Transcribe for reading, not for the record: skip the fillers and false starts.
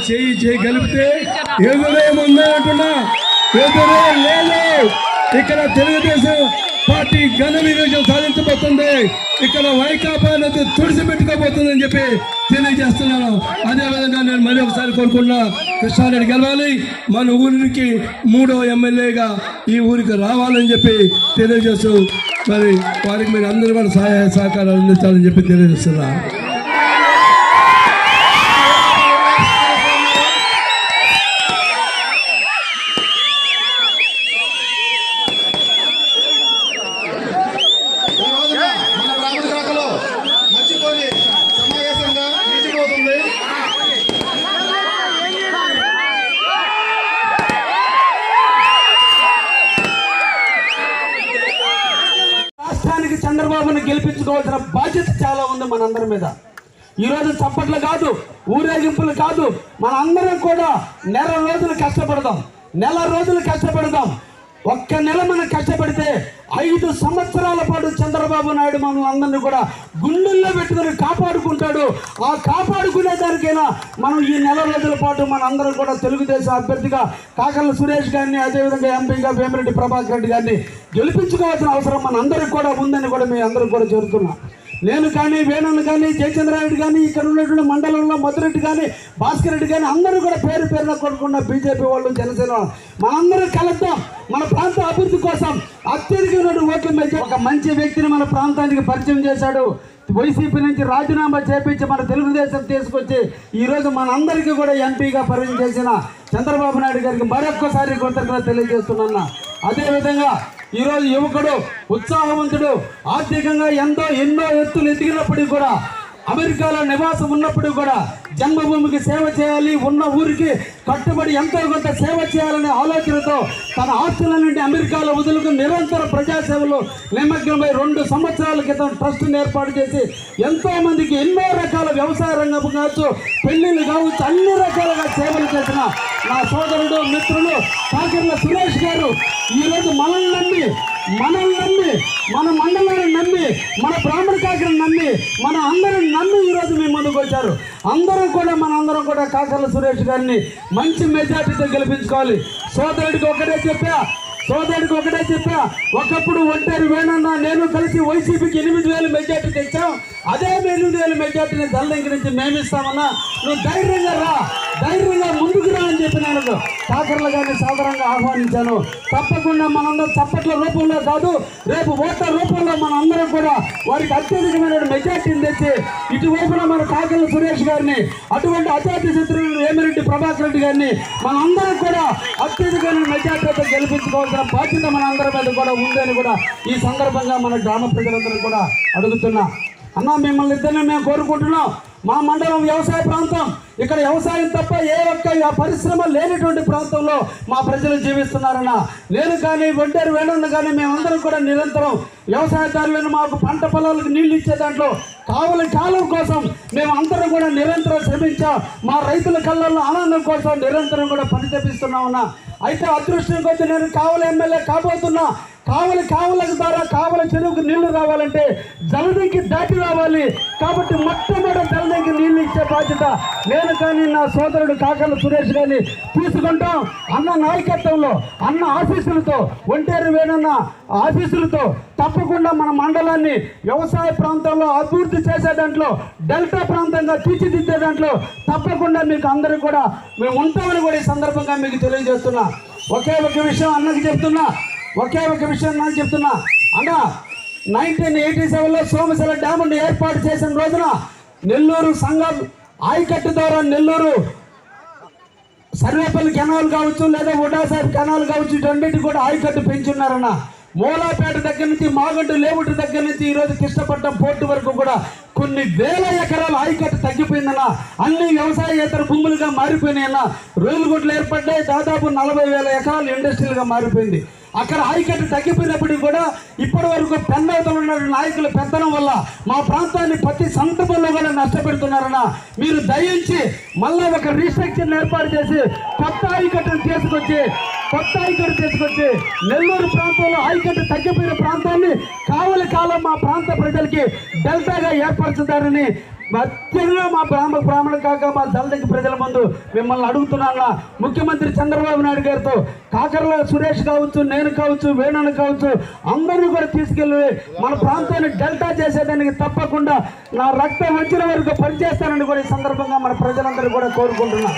చేయి కలిపితే ఎదురేముంది అంటున్నా, ఎదురే లేదు. ఇక్కడ తెలుగుదేశం పార్టీ ఘన విజయం సాధించబోతుంది. ఇక్కడ వైకాపా అనేది తుడిసిపెట్టుకోబోతుందని చెప్పి తెలియజేస్తున్నాను. అదేవిధంగా నేను మరీ ఒకసారి కోరుకున్నా, కృష్ణారెడ్డి గెలవాలి, మన ఊరికి 3వ ఎమ్మెల్యేగా ఈ ఊరికి రావాలని చెప్పి తెలియజేస్తూ మరి వారికి మీరు అందరూ కూడా సహాయ సహకారాలు అందించాలని చెప్పి తెలియజేస్తున్నా. చంద్రబాబుని గెలిపించుకోవాల్సిన బాధ్యత చాలా ఉంది మనందరి మీద. ఈరోజు చప్పట్లు కాదు, ఊరేగింపులు కాదు, మనందరం కూడా నెల రోజులు కష్టపడదాం. ఒక్క నెల మనం కష్టపడితే 5 సంవత్సరాల పాటు చంద్రబాబు నాయుడు మనం అందరినీ కూడా గుండెల్లో పెట్టుకుని కాపాడుకుంటాడు. ఆ కాపాడుకునే దానికైనా మనం ఈ నెల రోజుల పాటు మన అందరం కూడా తెలుగుదేశం అభ్యర్థిగా కాకర్ల సురేష్ గారిని, అదేవిధంగా ఎంపీగా వేమిరెడ్డి ప్రభాకర్ రెడ్డి గారిని గెలిపించుకోవాల్సిన అవసరం మన అందరికి కూడా ఉందని కూడా మీ అందరికి కూడా చెబుతున్నాం. నేను కానీ, వేణుని కానీ, జయచంద్రారెడ్డి కానీ, ఇక్కడ ఉన్నటువంటి మండలంలో మధురెడ్డి కానీ, భాస్కర్ రెడ్డి కానీ అందరూ కూడా పేరు పేరున కొనుక్కున్న బీజేపీ వాళ్ళు, జనసేన వాళ్ళు మనందరం కలుద్దాం. మన ప్రాంత అభివృద్ధి కోసం అత్యధికమైన ఓట్ల మధ్య ఒక మంచి వ్యక్తిని మన ప్రాంతానికి పరిచయం చేశాడు. వైసీపీ నుంచి రాజీనామా చేపించి మన తెలుగుదేశం తీసుకొచ్చి ఈరోజు మనందరికీ కూడా ఎంపీగా పరిచయం చేసిన చంద్రబాబు నాయుడు గారికి మరొక్కసారి కృతజ్ఞత తెలియజేస్తున్నా. అదేవిధంగా ఈరోజు యువకుడు, ఉత్సాహవంతుడు, ఆర్థికంగా ఎన్నో ఎత్తులు ఎదిగినప్పటికీ కూడా, అమెరికాలో నివాసం ఉన్నప్పుడు కూడా జన్మభూమికి సేవ చేయాలి, ఉన్న ఊరికి కట్టుబడి ఎంతో కొంత సేవ చేయాలనే ఆలోచనతో తన ఆస్తుల నుండి అమెరికాలో వదులుకు నిరంతర ప్రజాసేవలో నిమగ్నమై 2 సంవత్సరాల క్రితం ట్రస్ట్ని ఏర్పాటు చేసి ఎంతో మందికి ఎన్నో రకాల వ్యవసాయ రంగం కావచ్చు, పెళ్లిళ్ళు కావచ్చు, అన్ని రకాలుగా సేవలు చేసిన నా సోదరుడు, మిత్రులు కాకర్ల సురేష్ గారు ఈరోజు మనల్ని నమ్మి, మన మండలాన్ని నమ్మి, మన బ్రాహ్మణ కాకరని నమ్మి, మన అందరిని నమ్మి ఈరోజు మీ ముందుకు వచ్చారు. మనందరం కూడా కాకర్ల సురేష్ గారిని మంచి మెజార్టీతో గెలిపించుకోవాలి. సోదరుడికి ఒకటే చెప్పా, ఒకప్పుడు ఒంటరి వేణన్న నేను కలిసి వైసీపీకి 8,000 మెజార్టీ తెచ్చాం. అదే 8,000 మెజార్టీని దళింకి నుంచి మేమిస్తామన్నా, నువ్వు ధైర్యంగా ముందుకు రా అని చెప్పి నేను కాకర్ల గారిని సాధారణంగా ఆహ్వానించాను. తప్పకుండా మనందరం చప్పట్ల రూపంలో కాదు, రేపు ఓట్ల రూపంలో మనందరం కూడా వారికి అత్యధికమైన మెజార్టీని తెచ్చి ఇటువైపున మన కాకర్ల సురేష్ గారిని, అటువంటి అజాతి శత్రువులు వేమిరెడ్డి ప్రభాకర్ రెడ్డి గారిని మనందరం కూడా అత్యధికమైన మెజార్టీతో గెలిపించుకోవాల్సిన బాధ్యత మన అందరి మీద కూడా ఉందని కూడా ఈ సందర్భంగా మన గ్రామ ప్రజలందరూ కూడా అడుగుతున్నా. అన్న, మిమ్మల్ని ఇద్దరిని మేము కోరుకుంటున్నాం. మా మండలం వ్యవసాయ ప్రాంతం, ఇక్కడ వ్యవసాయం తప్ప ఏ ఒక్క పరిశ్రమ లేనటువంటి ప్రాంతంలో మా ప్రజలు జీవిస్తున్నారన్న. నేను కానీ, ఒంటరి వేణుని కానీ మేమందరం కూడా నిరంతరం వ్యవసాయదారులను మాకు పంట పొలాలకు నీళ్లు ఇచ్చే దాంట్లో కాలం కోసం మేము అందరం కూడా నిరంతరం శ్రమించాం. మా రైతుల కళ్ళల్లో ఆనందం కోసం నిరంతరం కూడా పని చేపిస్తున్నామన్నా. అయితే అదృష్టం కొద్ది నేను కావలి ఎమ్మెల్యే కాబోతున్నా. కావల ద్వారా కావల చెరువుకు నీళ్లు రావాలంటే జలదంకి దాటి రావాలి. కాబట్టి మొట్టమొదటి జలదంకి నీళ్లు ఇచ్చే బాధ్యత నేను కానీ, నా సోదరుడు కాకర్ల సురేష్ గారిని తీసుకుంటాం. అన్న నాయకత్వంలో, అన్న ఆశీస్సులతో, ఒంటేరు వేణన్న ఆశీస్సులతో తప్పకుండా మన మండలాన్ని వ్యవసాయ ప్రాంతంలో అభివృద్ధి చేసే దాంట్లో, డెల్టా ప్రాంతంగా తీర్చిదిద్దే దాంట్లో తప్పకుండా మీకు అందరూ కూడా మేము ఉంటామని కూడా ఈ సందర్భంగా మీకు తెలియజేస్తున్నా. ఒకే ఒక విషయం అన్నకి చెప్తున్నా, అన్న 1987లో సోమశిల డ్యాముని ఏర్పాటు చేసిన రోజున నెల్లూరు సంఘం ఆయకట్టు ద్వారా నెల్లూరు సర్వేపల్లి కెనాల్ కావచ్చు, లేదా ఉడాసాబ్ కెనాల్ కావచ్చు, రెండింటి కూడా ఆయకట్టు పెంచున్నారన్న. మూలాపేట దగ్గర నుంచి, మాగంటు లేవుటి దగ్గర నుంచి ఈరోజు కృష్ణపట్నం పోర్టు వరకు కూడా కొన్ని వేల ఎకరాల ఆయకట్టు తగ్గిపోయిందన్న. అన్ని వ్యవసాయేతర భూములుగా మారిపోయినాయన్న. రైలుగుడ్లు ఏర్పడ్డాయి, దాదాపు 40,000 ఎకరాలు ఇండస్ట్రియల్గా మారిపోయింది. అక్కడ ఆయకట్టు తగ్గిపోయినప్పటికీ కూడా ఇప్పటి వరకు పెన్నవతలు ఉన్న నాయకుల పెత్తనం వల్ల మా ప్రాంతాన్ని ప్రతి సందర్భంలో కూడా నష్టపెడుతున్నారన్న. మీరు దయించి మళ్ళీ ఒక రీస్ట్రక్చర్ ఏర్పాటు చేసి కొత్త ఆయకట్టును తీసుకొచ్చి కొత్త ఐకట్టు తీసుకొచ్చి నెల్లూరు ప్రాంతంలో ఐకట్టు తగ్గిపోయిన ప్రాంతాన్ని కావలి కాలం మా ప్రాంత ప్రజలకి డెల్టాగా ఏర్పరచుతారని అత్యంగా మా బ్రాహ్మణ కాక మా దళిత ప్రజల ముందు మిమ్మల్ని అడుగుతున్నా. ముఖ్యమంత్రి చంద్రబాబు నాయుడు గారితో కాకర్ల సురేష్ కావచ్చు, నేను కావచ్చు, వేణుని కావచ్చు, అందరినీ కూడా తీసుకెళ్ళి మన ప్రాంతాన్ని డెల్టా చేసేదానికి తప్పకుండా నా రక్తం వచ్చిన వరకు పనిచేస్తానని కూడా ఈ సందర్భంగా మన ప్రజలందరూ కూడా కోరుకుంటున్నా.